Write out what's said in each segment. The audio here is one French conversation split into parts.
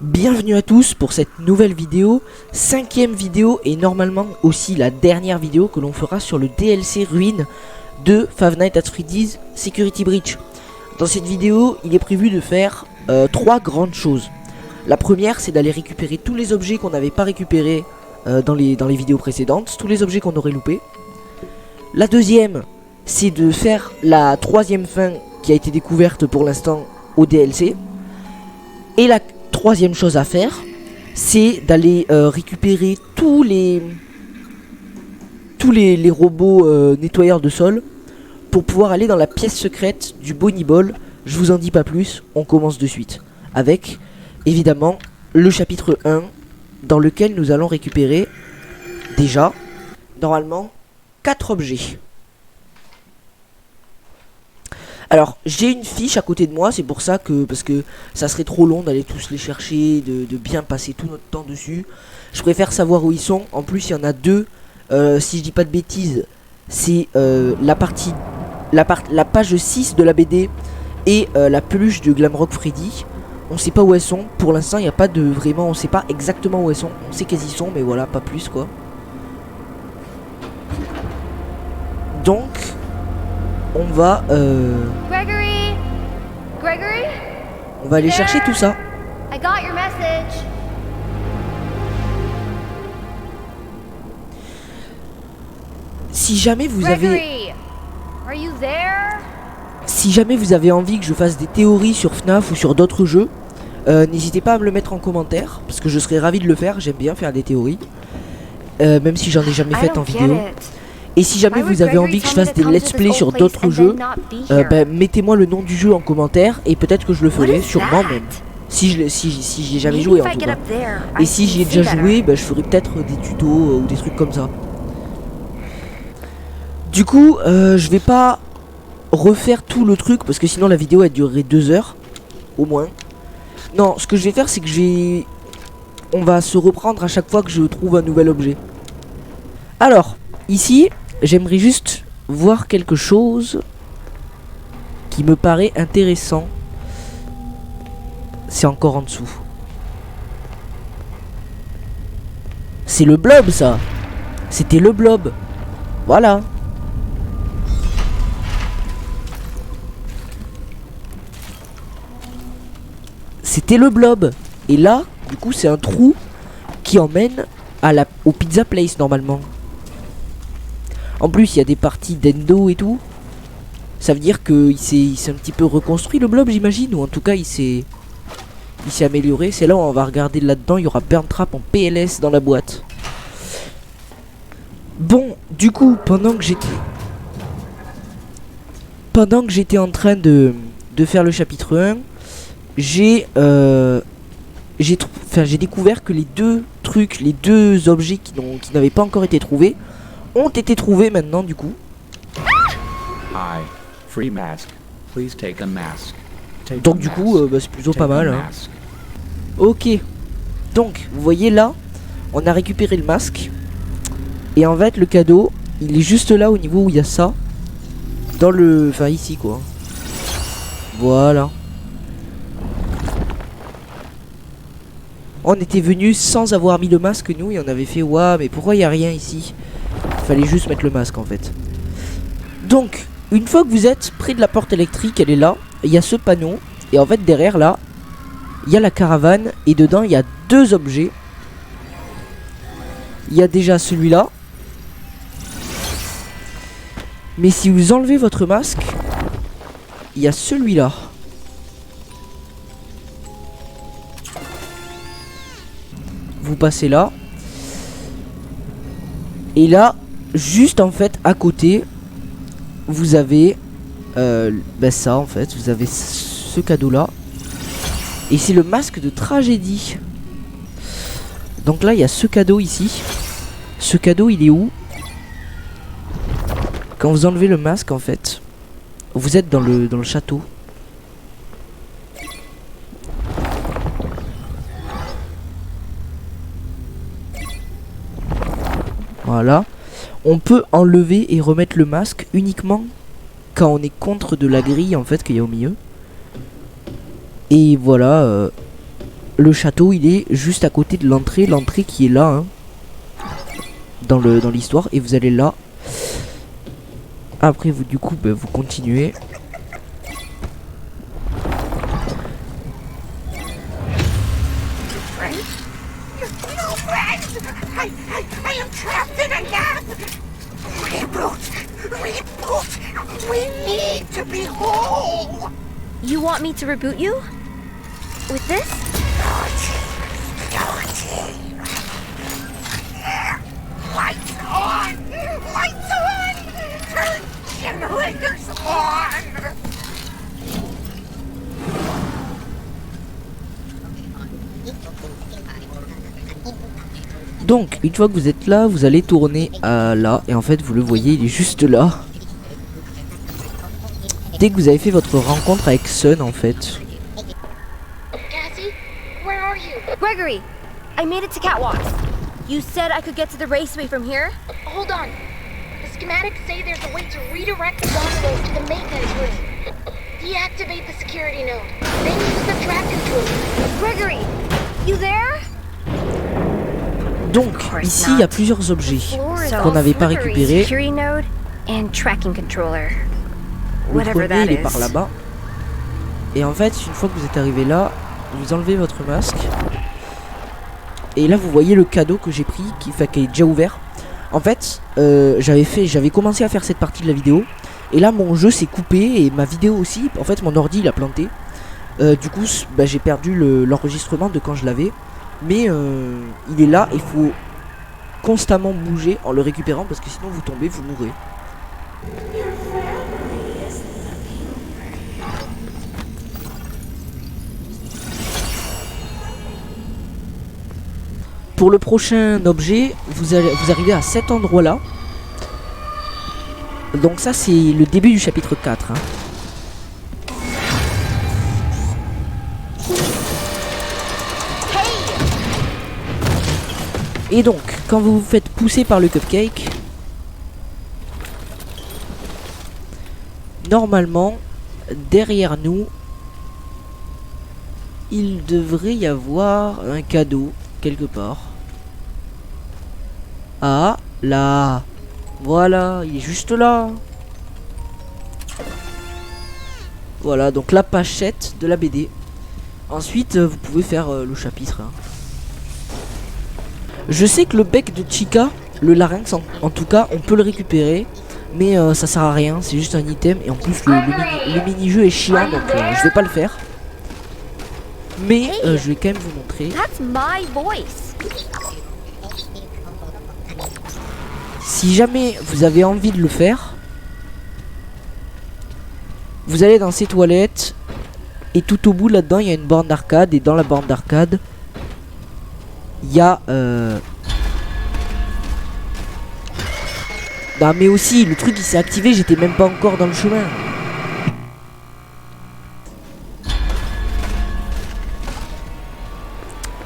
Bienvenue à tous pour cette nouvelle vidéo, 5e vidéo et normalement aussi la dernière vidéo que l'on fera sur le DLC Ruine de Five Nights at Freddy's Security Breach. Dans cette vidéo, il est prévu de faire 3 grandes choses. La première, c'est d'aller récupérer tous les objets qu'on n'avait pas récupérés dans les vidéos précédentes, tous les objets qu'on aurait loupés. La deuxième, c'est de faire la 3e fin qui a été découverte pour l'instant au DLC. Et la troisième chose à faire, c'est d'aller récupérer tous les robots nettoyeurs de sol pour pouvoir aller dans la pièce secrète du Bonnie Ball. Je vous en dis pas plus, on commence de suite avec évidemment le chapitre 1 dans lequel nous allons récupérer déjà normalement 4 objets. Alors, j'ai une fiche à côté de moi, c'est pour ça que, parce que ça serait trop long d'aller tous les chercher, de bien passer tout notre temps dessus. Je préfère savoir où ils sont. En plus, il y en a deux, si je dis pas de bêtises, c'est la page 6 de la BD et la peluche de Glamrock Freddy. On sait pas où elles sont, pour l'instant il n'y a pas de vraiment, on sait pas exactement où elles sont. On sait qu'elles y sont, mais voilà, pas plus quoi. Donc... on va Gregory, on va aller chercher tout ça. I got your message. Si jamais vous avez Gregory, are you there? Si jamais vous avez envie que je fasse des théories sur FNAF ou sur d'autres jeux, n'hésitez pas à me le mettre en commentaire parce que je serais ravi de le faire. J'aime bien faire des théories, même si j'en ai jamais fait en vidéo. Et si jamais vous avez envie que je fasse des let's play sur d'autres jeux, mettez-moi le nom du jeu en commentaire et peut-être que je le ferai, sûrement même. Si j'y ai jamais joué en tout cas. Et si j'y ai déjà joué, je ferai peut-être des tutos ou des trucs comme ça. Du coup, je vais pas refaire tout le truc parce que sinon la vidéo elle durerait 2 heures au moins. Non, ce que je vais faire c'est que on va se reprendre à chaque fois que je trouve un nouvel objet. Alors, ici, j'aimerais juste voir quelque chose qui me paraît intéressant. C'est encore en dessous. C'est le blob ça. C'était le blob. Voilà. C'était le blob. Et là, du coup, c'est un trou qui emmène au Pizza Place normalement. En plus, il y a des parties d'endo et tout. Ça veut dire qu'il s'est un petit peu reconstruit le blob, j'imagine. Ou en tout cas, il s'est amélioré. C'est là où on va regarder là-dedans. Il y aura Burn Trap en PLS dans la boîte. Bon, du coup, pendant que j'étais en train de faire le chapitre 1, j'ai découvert que les deux objets qui n'avaient pas encore été trouvés ont été trouvés maintenant du coup. Hi, free mask. Please take a mask. Donc du coup c'est plutôt pas mal hein. Ok. Donc vous voyez là, on a récupéré le masque. Et en fait le cadeau, il est juste là au niveau où il y a ça. Dans le... enfin ici quoi. Voilà. On était venu sans avoir mis le masque nous et on avait fait ouah mais pourquoi il n'y a rien ici. Fallait juste mettre le masque en fait. Donc une fois que vous êtes près de la porte électrique, elle est là, il y a ce panneau et en fait derrière là il y a la caravane et dedans il y a 2 objets. Il y a déjà celui-là, mais si vous enlevez votre masque, il y a celui-là. Vous passez là et là juste en fait à côté vous avez ça en fait, vous avez ce cadeau là et c'est le masque de tragédie. Donc là il y a ce cadeau ici. Ce cadeau il est où? Quand vous enlevez le masque en fait, vous êtes dans le château. Voilà. On peut enlever et remettre le masque uniquement quand on est contre de la grille en fait qu'il y a au milieu. Et voilà, le château, il est juste à côté de l'entrée. L'entrée qui est là, hein, dans l'histoire. Et vous allez là. Après, vous, du coup, vous continuez. I am trapped in a nap! Reboot! Reboot! We need to be whole! You want me to reboot you? With this? Lights on! Lights on! Turn generators on! Donc, une fois que vous êtes là, vous allez tourner à là. Et en fait, vous le voyez, il est juste là. Dès que vous avez fait votre rencontre avec Sun, en fait. Cassie, where are you? Gregory, I made it to Catwalks. You said I could get to the raceway from here? Hold on. The schematics say there's a way to redirect the gondolas to the maintenance room. Deactivate the security node. Then use the track controller. Gregory, you there? Donc, ici, il y a plusieurs objets qu'on n'avait pas récupérés. Security node and tracking controller. Le Whatever premier, that il est par is. là-bas. Et en fait, une fois que vous êtes arrivé là, vous enlevez votre masque. Et là, vous voyez le cadeau que j'ai pris, qui est déjà ouvert. En fait, j'avais commencé à faire cette partie de la vidéo. Et là, mon jeu s'est coupé et ma vidéo aussi. En fait, mon ordi, il a planté. Du coup, j'ai perdu l'enregistrement de quand je l'avais. Mais il est là, il faut constamment bouger en le récupérant parce que sinon vous tombez, vous mourrez. Pour le prochain objet, vous arrivez à cet endroit là. Donc ça c'est le début du chapitre 4. Hein. Et donc, quand vous vous faites pousser par le cupcake, normalement, derrière nous, il devrait y avoir un cadeau quelque part. Ah, là. Voilà, il est juste là. Voilà, donc la pochette de la BD. Ensuite, vous pouvez faire le chapitre. Hein. Je sais que le bec de Chica, le larynx en tout cas, on peut le récupérer. Mais ça sert à rien, c'est juste un item. Et en plus le mini-jeu est chiant, donc je vais pas le faire. Mais je vais quand même vous montrer. That's my voice. Si jamais vous avez envie de le faire, vous allez dans ces toilettes. Et tout au bout là-dedans, il y a une borne d'arcade. Et dans la borne d'arcade, il y a bah mais aussi le truc il s'est activé, j'étais même pas encore dans le chemin.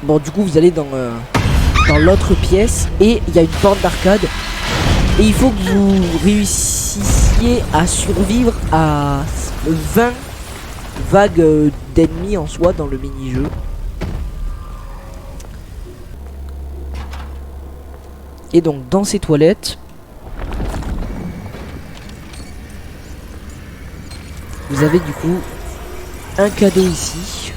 Bon du coup vous allez dans l'autre pièce. Et il y a une porte d'arcade. Et il faut que vous réussissiez à survivre à 20 vagues d'ennemis en soi dans le mini-jeu. Et donc dans ces toilettes, vous avez du coup un cadeau ici.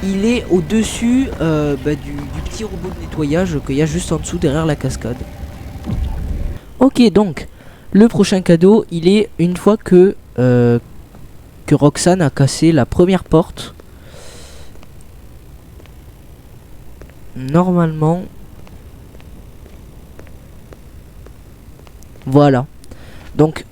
Il est au-dessus du petit robot de nettoyage qu'il y a juste en dessous derrière la cascade. Ok, donc le prochain cadeau, il est une fois que Roxane a cassé la première porte. Normalement, voilà. Donc,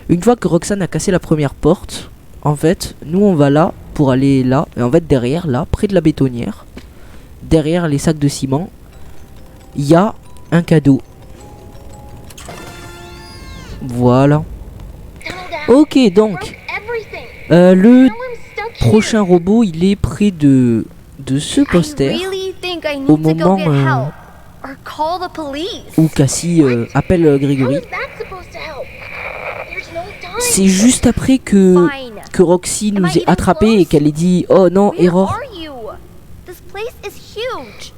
une fois que Roxane a cassé la première porte, en fait, nous on va là pour aller là. Et en fait, derrière, là, près de la bétonnière, derrière les sacs de ciment, il y a un cadeau. Voilà. Ok, donc, le prochain robot, il est près de ce poster. Au moment où Cassie appelle Grégory. c'est juste après que Roxy nous ait attrapés et qu'elle ait dit oh non, Where erreur. are you? This place is huge.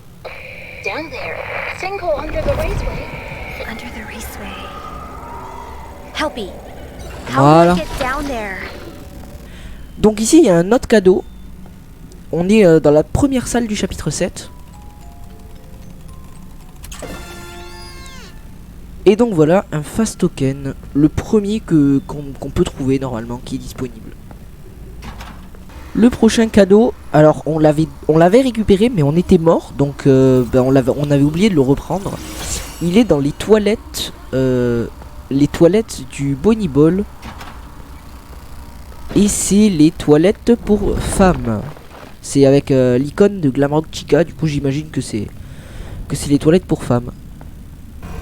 Down there. Sinkhole under the raceway. Under the raceway. Helpy. How Voilà. do I get down there? Donc ici il y a un autre cadeau. On est dans la première salle du chapitre 7. Et donc voilà un fast token, le premier qu'on peut trouver normalement qui est disponible. Le prochain cadeau, alors on l'avait récupéré mais on était mort, donc on avait oublié de le reprendre. Il est dans les toilettes du Bonnie Ball. Et c'est les toilettes pour femmes. C'est avec l'icône de Glamrock Chica, du coup j'imagine que c'est les toilettes pour femmes.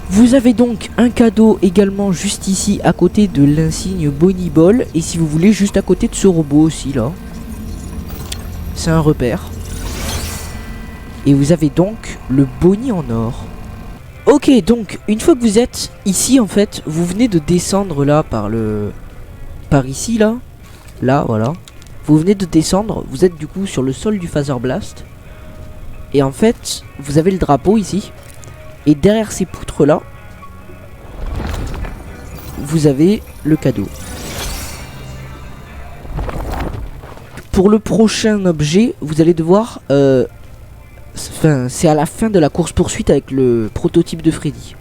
Vous avez donc un cadeau également juste ici à côté de l'insigne Bonnie Ball. Et si vous voulez juste à côté de ce robot aussi là. C'est un repère. Et vous avez donc le Bonnie en or. Ok, donc une fois que vous êtes ici en fait, vous venez de descendre là par ici là. Là voilà. Vous venez de descendre, vous êtes du coup sur le sol du Phaser Blast. Et en fait, vous avez le drapeau ici. Et derrière ces poutres là, vous avez le cadeau. Pour le prochain objet, vous allez devoir... c'est à la fin de la course poursuite avec le prototype de Freddy.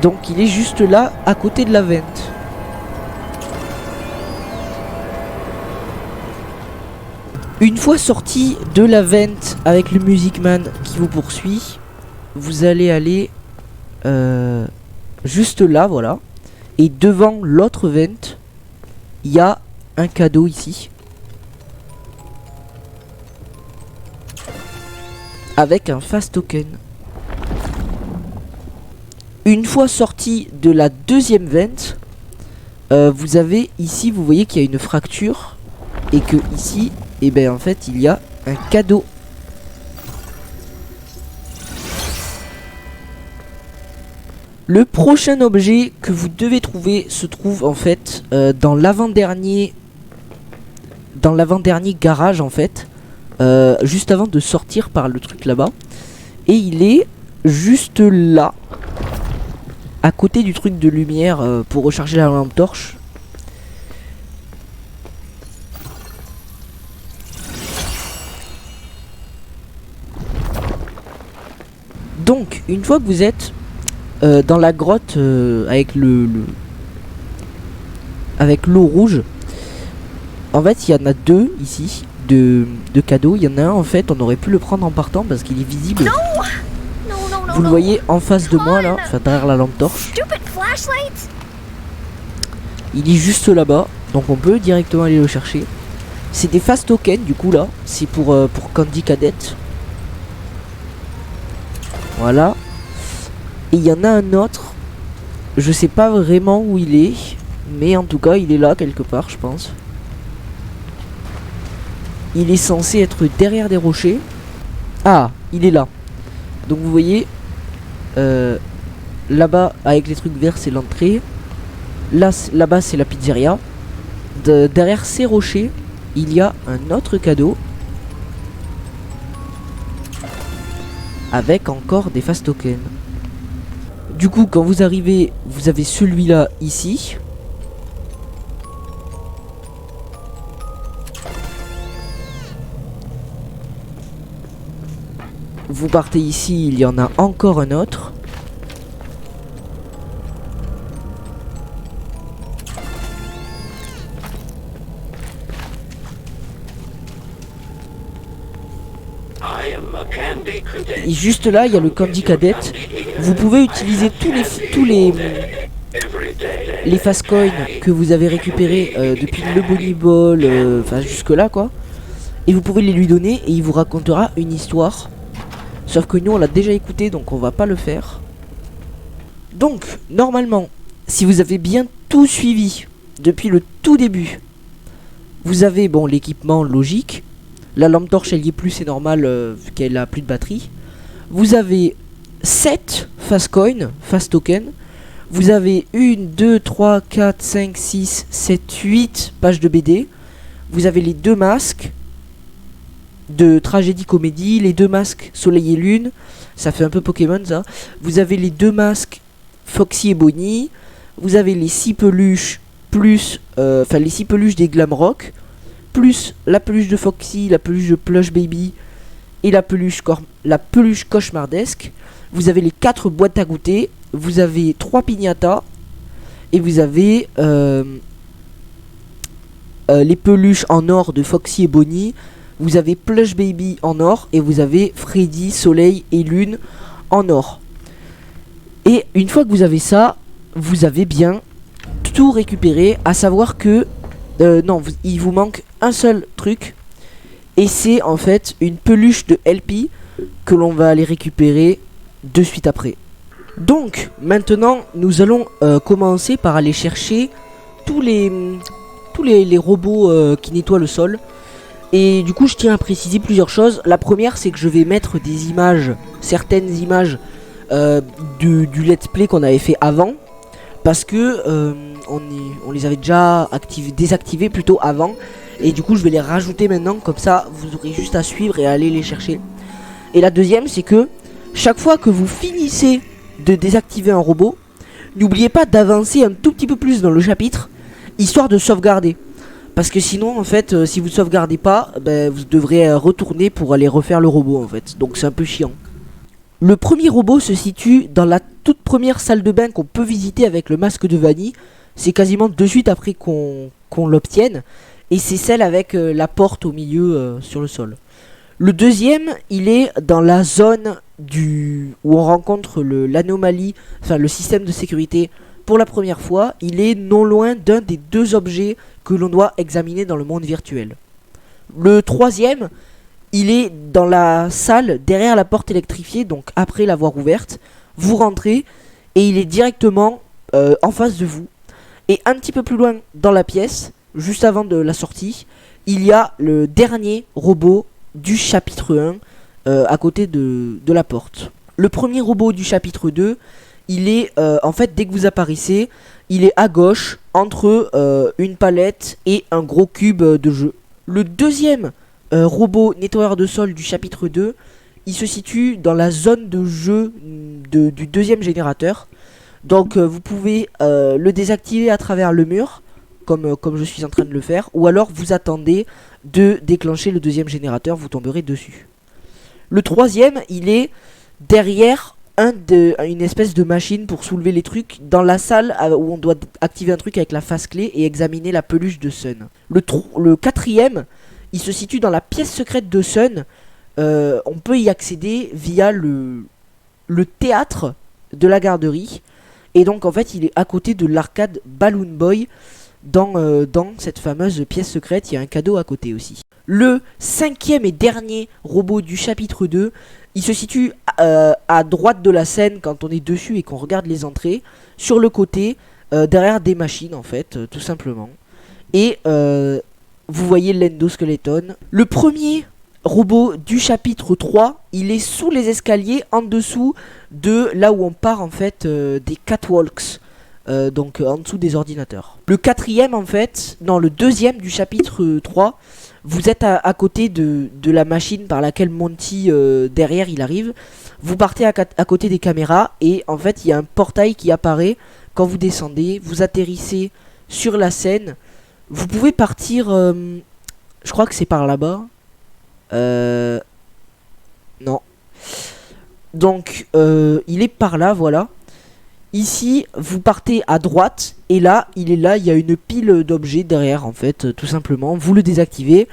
Donc il est juste là, à côté de la vente. Une fois sorti de la vente avec le Music Man qui vous poursuit, vous allez aller juste là, voilà. Et devant l'autre vente, il y a un cadeau ici. Avec un fast token. Une fois sorti de la deuxième vente, vous avez ici, vous voyez qu'il y a une fracture. Et que ici, et ben en fait, il y a un cadeau. Le prochain objet que vous devez trouver se trouve en fait dans l'avant-dernier garage en fait, juste avant de sortir par le truc là-bas. Et il est juste là, à côté du truc de lumière pour recharger la lampe torche. Donc, une fois que vous êtes dans la grotte avec avec l'eau rouge, en fait, il y en a deux ici de cadeaux. Il y en a un, en fait, on aurait pu le prendre en partant parce qu'il est visible. Vous le voyez en face de moi là, enfin derrière la lampe torche. Il est juste là-bas, donc on peut directement aller le chercher. C'est des fast tokens du coup là, c'est pour Candy Cadet. Voilà. Et il y en a un autre. Je sais pas vraiment où il est, mais en tout cas il est là quelque part, je pense. Il est censé être derrière des rochers. Ah, il est là. Donc vous voyez, là-bas avec les trucs verts c'est l'entrée. Là-bas c'est la pizzeria. Derrière ces rochers, il y a un autre cadeau. Avec encore des fast tokens. Du coup quand vous arrivez, vous avez celui-là ici. Vous partez ici, il y en a encore un autre. Et juste là, il y a le Candy Cadet. Vous pouvez utiliser tous les fast coins que vous avez récupérés depuis le Bonnie Ball, enfin jusque là quoi. Et vous pouvez les lui donner et il vous racontera une histoire. Sauf que nous on l'a déjà écouté, donc on va pas le faire. Donc normalement, si vous avez bien tout suivi depuis le tout début, vous avez bon l'équipement logique. La lampe torche elle y est plus, c'est normal vu qu'elle a plus de batterie. Vous avez 7 fast coins, fast tokens. Vous avez 1, 2, 3, 4, 5, 6, 7, 8 pages de BD. Vous avez les 2 masques de tragédie comédie, les 2 masques Soleil et Lune. Ça fait un peu Pokémon ça. Vous avez les 2 masques Foxy et Bonnie. Vous avez les 6 peluches plus les 6 peluches des Glamrock, plus la peluche de Foxy, la peluche de Plush Baby et la peluche cauchemardesque. Vous avez les 4 boîtes à goûter, vous avez 3 piñatas et vous avez les peluches en or de Foxy et Bonnie. Vous avez Plush Baby en or et vous avez Freddy, Soleil et Lune en or. Et une fois que vous avez ça, vous avez bien tout récupéré, à savoir que non, il vous manque un seul truc, et c'est en fait une peluche de LP que l'on va aller récupérer de suite après. Donc maintenant nous allons commencer par aller chercher tous les robots qui nettoient le sol. Et du coup je tiens à préciser plusieurs choses. La première, c'est que je vais mettre des images, certaines images du let's play qu'on avait fait avant, parce que on les avait déjà désactivés plutôt avant, et du coup je vais les rajouter maintenant, comme ça vous aurez juste à suivre et à aller les chercher. Et la deuxième, c'est que chaque fois que vous finissez de désactiver un robot, n'oubliez pas d'avancer un tout petit peu plus dans le chapitre, histoire de sauvegarder. Parce que sinon en fait si vous ne sauvegardez pas, vous devrez retourner pour aller refaire le robot en fait, donc c'est un peu chiant. Le premier robot se situe dans la toute première salle de bain qu'on peut visiter avec le masque de Vanny. C'est quasiment de suite après qu'on l'obtienne. Et c'est celle avec la porte au milieu sur le sol. Le deuxième, il est dans la zone où on rencontre l'anomalie, enfin le système de sécurité pour la première fois. Il est non loin d'un des 2 objets que l'on doit examiner dans le monde virtuel. Le troisième, il est dans la salle derrière la porte électrifiée, donc après l'avoir ouverte. Vous rentrez et il est directement en face de vous. Et un petit peu plus loin dans la pièce, juste avant de la sortie, il y a le dernier robot du chapitre 1 à côté de la porte. Le premier robot du chapitre 2, il est en fait, dès que vous apparaissez, il est à gauche entre une palette et un gros cube de jeu. Le deuxième robot nettoyeur de sol du chapitre 2, il se situe dans la zone de jeu du deuxième générateur. Donc vous pouvez le désactiver à travers le mur, comme je suis en train de le faire, ou alors vous attendez de déclencher le deuxième générateur, vous tomberez dessus. Le troisième, il est derrière une espèce de machine pour soulever les trucs, dans la salle où on doit activer un truc avec la face clé et examiner la peluche de Sun. Le quatrième, il se situe dans la pièce secrète de Sun. On peut y accéder via le théâtre de la garderie. Et donc en fait il est à côté de l'arcade Balloon Boy. Dans cette fameuse pièce secrète, il y a un cadeau à côté aussi. Le cinquième et dernier robot du chapitre 2, il se situe à droite de la scène quand on est dessus et qu'on regarde les entrées. Sur le côté, derrière des machines en fait, tout simplement. Et vous voyez l'endoskeleton. Le premier robot du chapitre 3, il est sous les escaliers, en dessous de là où on part en fait des catwalks. Donc en dessous des ordinateurs. Le quatrième en fait, non le deuxième du chapitre 3, vous êtes à côté de la machine par laquelle Monty derrière il arrive. Vous partez à côté des caméras et en fait il y a un portail qui apparaît quand vous descendez. Vous atterrissez sur la scène. Vous pouvez partir, je crois que c'est par là-bas. Non. Donc il est par là, voilà. Ici, vous partez à droite, et là, il y a une pile d'objets derrière, en fait, tout simplement. Vous le désactivez,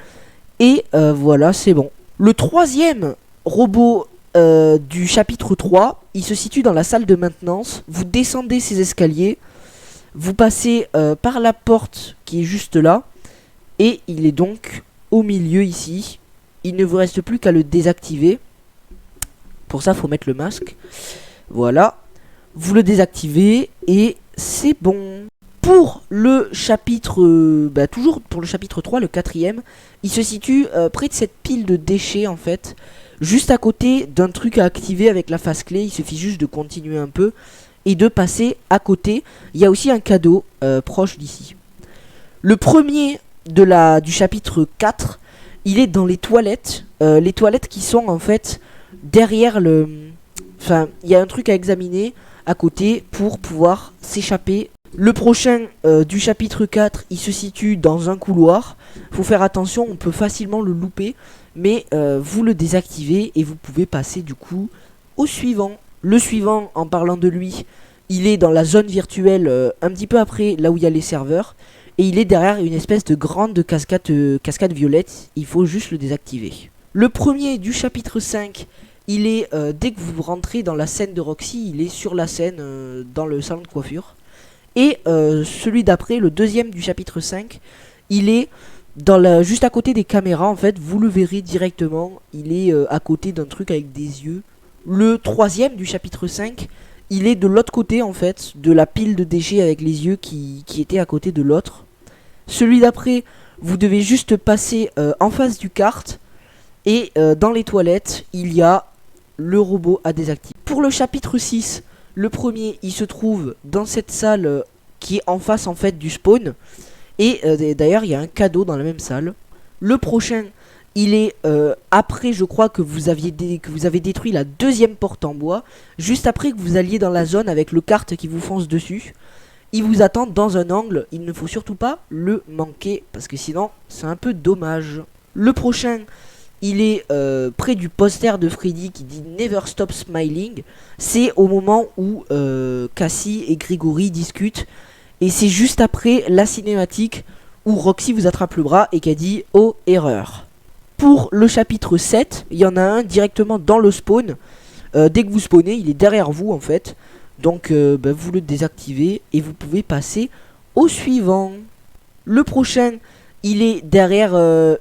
et voilà, c'est bon. Le troisième robot du chapitre 3, il se situe dans la salle de maintenance. Vous descendez ces escaliers, vous passez par la porte qui est juste là, et il est donc au milieu ici. Il ne vous reste plus qu'à le désactiver. Pour ça, il faut mettre le masque. Voilà. Vous le désactivez et c'est bon. Pour le chapitre, toujours pour le chapitre 3, le quatrième, il se situe près de cette pile de déchets en fait. Juste à côté d'un truc à activer avec la face clé, il suffit juste de continuer un peu. et de passer à côté. Il y a aussi un cadeau proche d'ici. Le premier du chapitre 4, il est dans les toilettes. Les toilettes qui sont en fait derrière le... Enfin, il y a un truc à examiner à côté pour pouvoir s'échapper. Le prochain du chapitre 4, il se situe dans un couloir. Faut faire attention, on peut facilement le louper. Mais vous le désactivez et vous pouvez passer du coup au suivant. Le suivant, en parlant de lui, il est dans la zone virtuelle un petit peu après là où il y a les serveurs. Et il est derrière une espèce de grande cascade violette. Il faut juste le désactiver. Le premier du chapitre 5, il est dès que vous rentrez dans la scène de Roxy, il est sur la scène dans le salon de coiffure. Et celui d'après, le deuxième du chapitre 5, il est juste à côté des caméras en fait. Vous le verrez directement. Il est à côté d'un truc avec des yeux. Le troisième du chapitre 5, il est de l'autre côté en fait, de la pile de déchets avec les yeux qui était à côté de l'autre. Celui d'après, vous devez juste passer en face du kart. Et dans les toilettes, il y a le robot à désactiver. Pour le chapitre 6, le premier, il se trouve dans cette salle qui est en face en fait du spawn. Et d'ailleurs, il y a un cadeau dans la même salle. Le prochain, il est après, je crois que vous avez détruit la deuxième porte en bois. Juste après que vous alliez dans la zone avec le kart qui vous fonce dessus. Il vous attend dans un angle. Il ne faut surtout pas le manquer parce que sinon, c'est un peu dommage. Le prochain, il est près du poster de Freddy qui dit Never Stop Smiling. C'est au moment où Cassie et Grégory discutent. Et c'est juste après la cinématique où Roxy vous attrape le bras et qui dit « Oh, erreur ». Pour le chapitre 7, il y en a un directement dans le spawn. Dès que vous spawnez, il est derrière vous en fait. Donc vous le désactivez et vous pouvez passer au suivant. Le prochain, il est derrière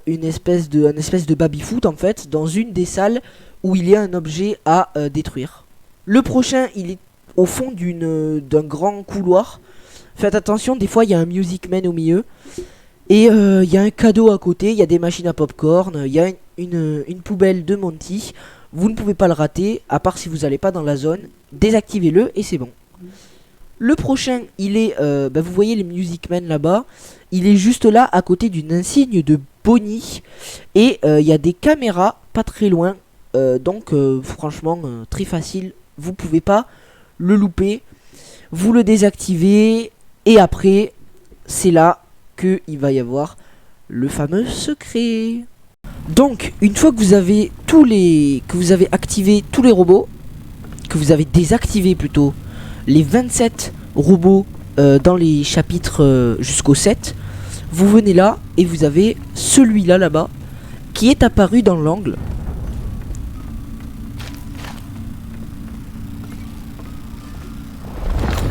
une espèce de baby-foot en fait, dans une des salles où il y a un objet à détruire. Le prochain, il est au fond d'un grand couloir. Faites attention, des fois il y a un Music Man au milieu. Et il y a un cadeau à côté, il y a des machines à popcorn, il y a une poubelle de Monty. Vous ne pouvez pas le rater, à part si vous n'allez pas dans la zone. Désactivez-le et c'est bon. Le prochain, il est, vous voyez les Music Man là-bas. Il est juste là, à côté d'une insigne de Bonnie. Et il y a des caméras pas très loin. Donc franchement, très facile. Vous pouvez pas le louper. Vous le désactivez. Et après, c'est là qu'il va y avoir le fameux secret. Donc, une fois que vous avez activé tous les robots, que vous avez désactivé plutôt les 27 robots dans les chapitres jusqu'au 7, vous venez là et vous avez celui-là là-bas qui est apparu dans l'angle.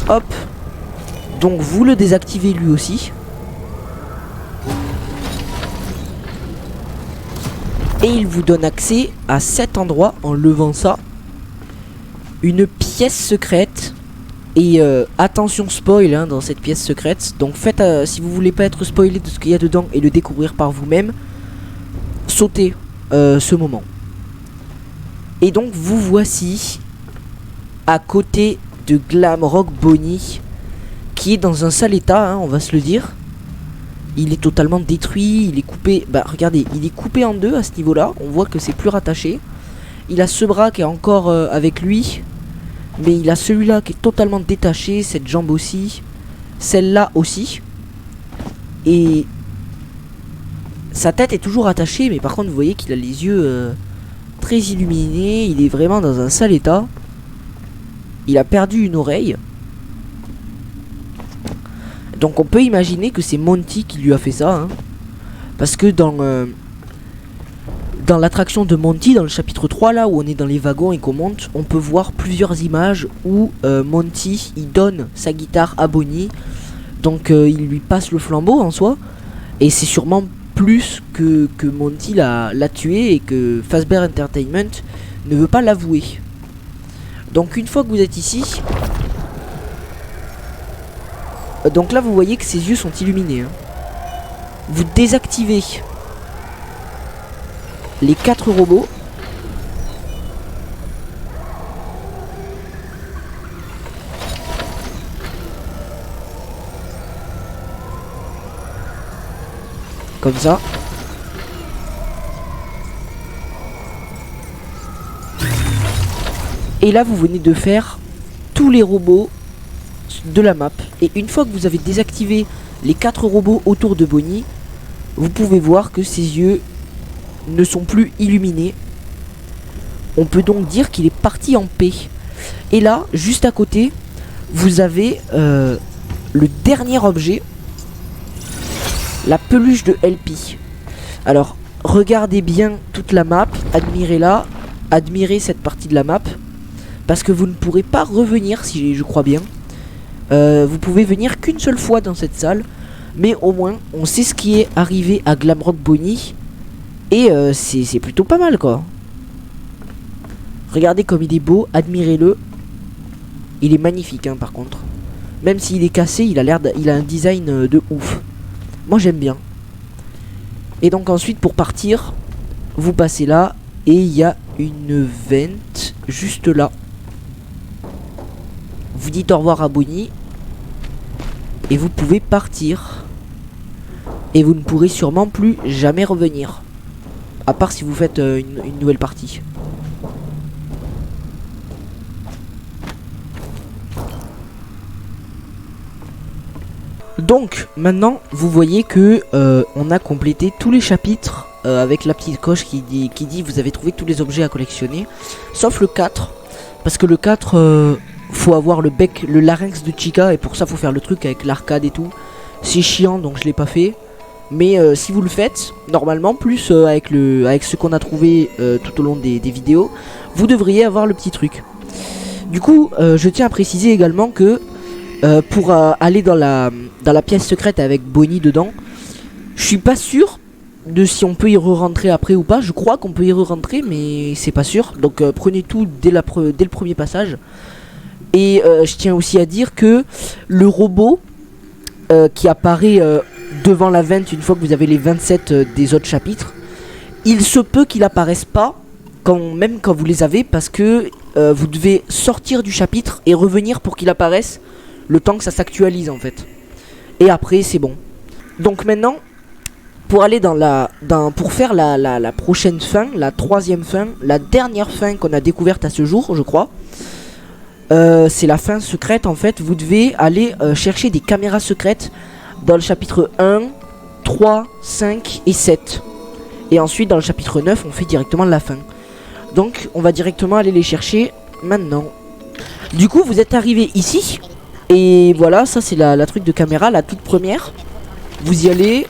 Hop. Donc vous le désactivez lui aussi. Et il vous donne accès à cet endroit en levant ça. Une pièce secrète. Et attention spoil hein, dans cette pièce secrète. Donc faites, si vous voulez pas être spoilé de ce qu'il y a dedans et le découvrir par vous-même, sautez ce moment. Et donc vous voici à côté de Glamrock Bonnie, qui est dans un sale état, hein, on va se le dire. Il est totalement détruit, il est coupé. Bah regardez, il est coupé en deux à ce niveau-là. On voit que c'est plus rattaché. Il a ce bras qui est encore avec lui. Mais il a celui-là qui est totalement détaché. Cette jambe aussi. Celle-là aussi. Et sa tête est toujours attachée. Mais par contre vous voyez qu'il a les yeux très illuminés. Il est vraiment dans un sale état. Il a perdu une oreille. Donc on peut imaginer que c'est Monty qui lui a fait ça, hein. Parce que dans l'attraction de Monty, dans le chapitre 3 là où on est dans les wagons et qu'on monte, on peut voir plusieurs images où Monty il donne sa guitare à Bonnie. Donc il lui passe le flambeau en soi. Et c'est sûrement plus que Monty l'a tué et que Fazbear Entertainment ne veut pas l'avouer. Donc une fois que vous êtes ici... Donc là vous voyez que ses yeux sont illuminés, hein. Vous désactivez les 4 robots. Comme ça. Et là vous venez de faire tous les robots de la map. Et une fois que vous avez désactivé les 4 robots autour de Bonnie, vous pouvez voir que ses yeux ne sont plus illuminés. On peut donc dire qu'il est parti en paix. Et là, juste à côté, vous avez le dernier objet, la peluche de LP. Alors, regardez bien toute la map, admirez-la, admirez cette partie de la map, parce que vous ne pourrez pas revenir, si je crois bien. Vous pouvez venir qu'une seule fois dans cette salle, mais au moins, on sait ce qui est arrivé à Glamrock Bonnie, et c'est plutôt pas mal, quoi. Regardez comme il est beau, admirez-le. Il est magnifique, hein, par contre. Même s'il est cassé, il a un design de ouf. Moi, j'aime bien. Et donc ensuite, pour partir, vous passez là, et il y a une vente juste là. Vous dites au revoir à Bonnie, et vous pouvez partir. Et vous ne pourrez sûrement plus jamais revenir. À part si vous faites une nouvelle partie. Donc maintenant vous voyez que on a complété tous les chapitres avec la petite coche qui dit vous avez trouvé tous les objets à collectionner, sauf le 4, parce que le 4 faut avoir le bec, le larynx de Chica, et pour ça faut faire le truc avec l'arcade et tout. C'est chiant, donc je l'ai pas fait. Mais si vous le faites, normalement, plus avec ce qu'on a trouvé tout au long des vidéos, vous devriez avoir le petit truc. Du coup, je tiens à préciser également que pour aller dans la pièce secrète avec Bonnie dedans, je suis pas sûr de si on peut y re-rentrer après ou pas. Je crois qu'on peut y re-rentrer, mais c'est pas sûr. Donc prenez tout dès le premier passage. Et je tiens aussi à dire que le robot qui apparaît devant la vente une fois que vous avez les 27 des autres chapitres, il se peut qu'il apparaisse pas même quand vous les avez, parce que vous devez sortir du chapitre et revenir pour qu'il apparaisse le temps que ça s'actualise en fait. Et après c'est bon. Donc maintenant, pour aller pour faire la prochaine fin, la troisième fin, la dernière fin qu'on a découverte à ce jour, je crois, c'est la fin secrète en fait. Vous devez aller chercher des caméras secrètes dans le chapitre 1, 3, 5 et 7. Et ensuite dans le chapitre 9 on fait directement la fin. Donc on va directement aller les chercher maintenant. Du coup vous êtes arrivé ici. Et voilà, ça c'est la truc de caméra, la toute première. Vous y allez,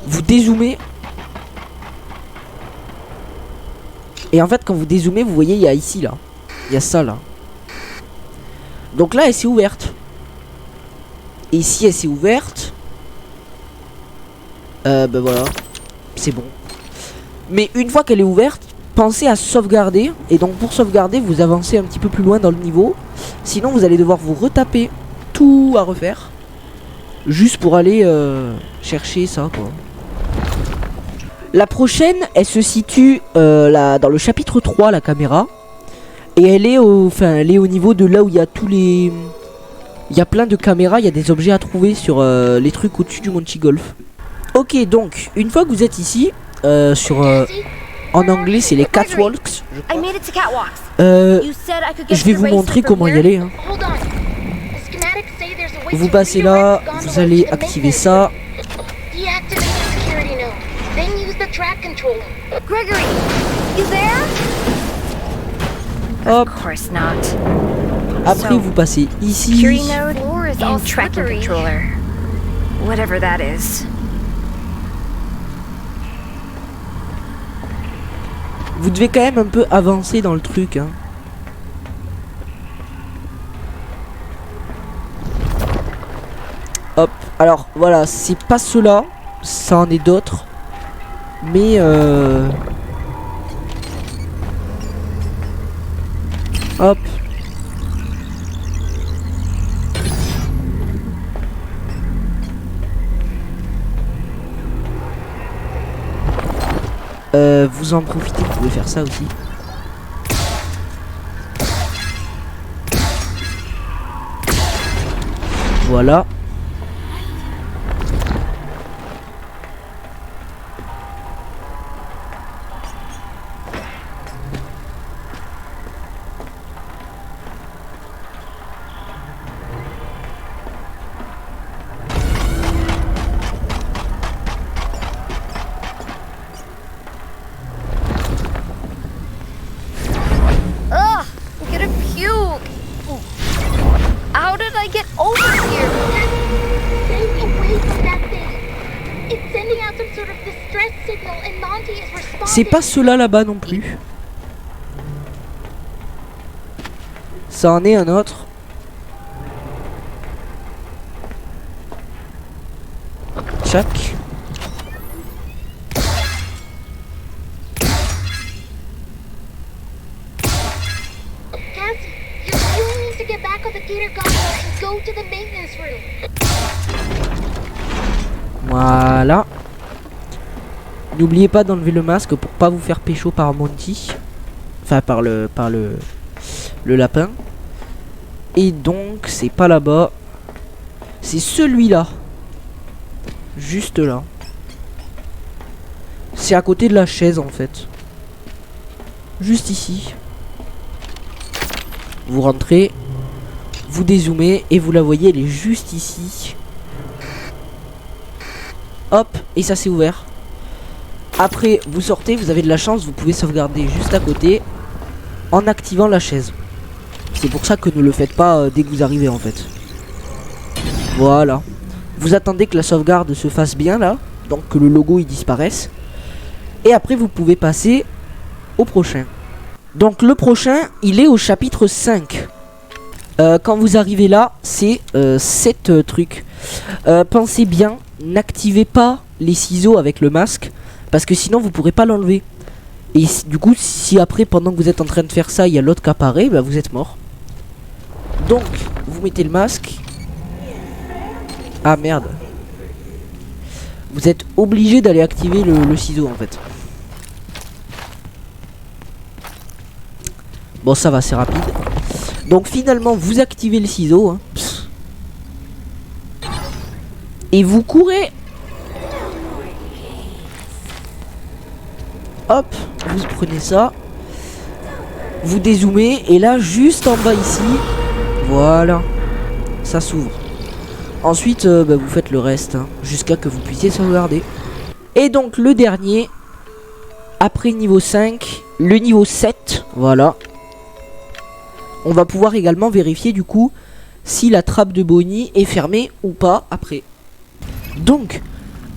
vous dézoomez. Et en fait quand vous dézoomez, vous voyez il y a ici là. Il y a ça là. Donc là elle s'est ouverte. Et ici elle s'est ouverte. Ben voilà, c'est bon. Mais une fois qu'elle est ouverte, pensez à sauvegarder. Et donc pour sauvegarder, vous avancez un petit peu plus loin dans le niveau. Sinon vous allez devoir vous retaper tout à refaire, juste pour aller chercher ça quoi. La prochaine, elle se situe dans le chapitre 3, la caméra. Et elle est au niveau de là où il y a tous les... Il y a plein de caméras, il y a des objets à trouver sur les trucs au-dessus du Monty Golf. Ok, donc une fois que vous êtes ici, en anglais c'est les catwalks, je crois. Je vais vous montrer comment y aller, hein. Vous passez là, vous allez activer ça. Gregory, you there? Hop. Of course not. Après vous passez ici. Security node and tracking controller. Whatever that is. Vous devez quand même un peu avancer dans le truc, hein. Hop, alors voilà, c'est pas cela, ça en est d'autres. Mais hop. Vous en profitez, vous pouvez faire ça aussi. Voilà. signal and Monty is responding. C'est pas cela là-bas non plus. Ça en est un autre. Chac. Cassie, you really need to get back on the gator gondola and go to the maintenance room. Voilà. N'oubliez pas d'enlever le masque pour pas vous faire pécho par Monty. Enfin par le lapin. Et donc c'est pas là-bas. C'est celui-là. Juste là. C'est à côté de la chaise en fait. Juste ici. Vous rentrez. Vous dézoomez et vous la voyez, elle est juste ici. Hop, et ça s'est ouvert. Après, vous sortez, vous avez de la chance, vous pouvez sauvegarder juste à côté en activant la chaise. C'est pour ça que ne le faites pas dès que vous arrivez en fait. Voilà. Vous attendez que la sauvegarde se fasse bien là, donc que le logo il disparaisse. Et après vous pouvez passer au prochain. Donc le prochain, il est au chapitre 5. Quand vous arrivez là, c'est 7 trucs. Pensez bien, n'activez pas les ciseaux avec le masque, parce que sinon vous pourrez pas l'enlever. Et du coup, si après, pendant que vous êtes en train de faire ça, il y a l'autre qui apparaît, bah vous êtes mort. Donc, vous mettez le masque. Ah merde. Vous êtes obligé d'aller activer le ciseau en fait. Bon, ça va, c'est rapide. Donc finalement, vous activez le ciseau. Hein. Et vous courez. Hop, vous prenez ça. Vous dézoomez. Et là, juste en bas ici. Voilà. Ça s'ouvre. Ensuite, vous faites le reste. Hein, jusqu'à que vous puissiez sauvegarder. Et donc, le dernier. Après niveau 5. Le niveau 7. Voilà. On va pouvoir également vérifier du coup si la trappe de Bonnie est fermée ou pas après. Donc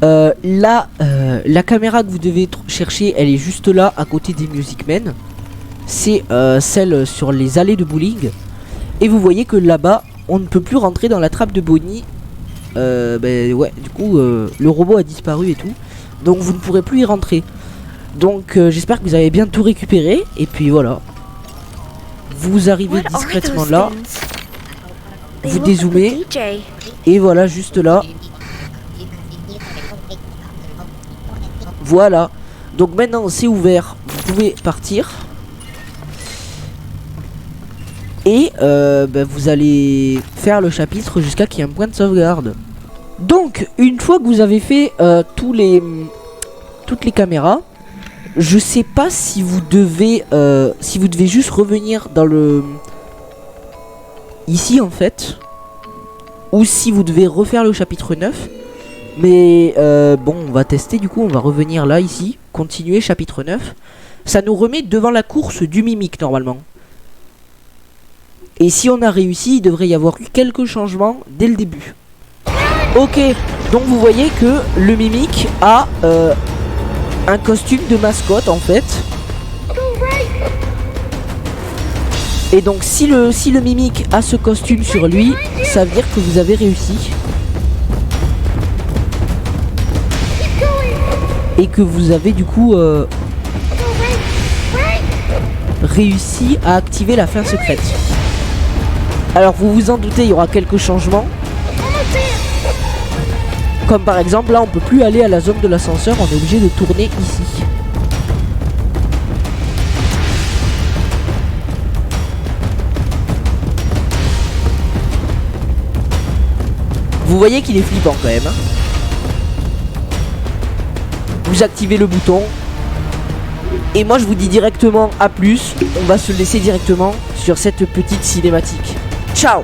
la caméra que vous devez chercher, elle est juste là à côté des Music Men. C'est celle sur les allées de bowling. Et vous voyez que là-bas on ne peut plus rentrer dans la trappe de Bonnie. Ouais, du coup le robot a disparu et tout. Donc vous ne pourrez plus y rentrer. Donc j'espère que vous avez bien tout récupéré. Et puis voilà. Vous arrivez discrètement là. Vous dézoomez. Et voilà, juste là. Voilà. Donc maintenant c'est ouvert. Vous pouvez partir. Et vous allez faire le chapitre jusqu'à qu'il y ait un point de sauvegarde. Donc une fois que vous avez fait toutes les caméras, je sais pas si vous devez juste revenir dans le ici en fait, ou si vous devez refaire le chapitre 9. Mais bon, on va tester du coup, on va revenir là ici, continuer chapitre 9. Ça nous remet devant la course du mimique normalement. Et si on a réussi, il devrait y avoir eu quelques changements dès le début. Ok, donc vous voyez que le mimique a un costume de mascotte en fait. Et donc si le mimique a ce costume sur lui, ça veut dire que vous avez réussi. Et que vous avez du coup réussi à activer la fin secrète. Alors vous vous en doutez, il y aura quelques changements. Comme par exemple là on peut plus aller à la zone de l'ascenseur, on est obligé de tourner ici. Vous voyez qu'il est flippant quand même. Vous activez le bouton. Et moi je vous dis directement à plus. On va se laisser directement sur cette petite cinématique. Ciao!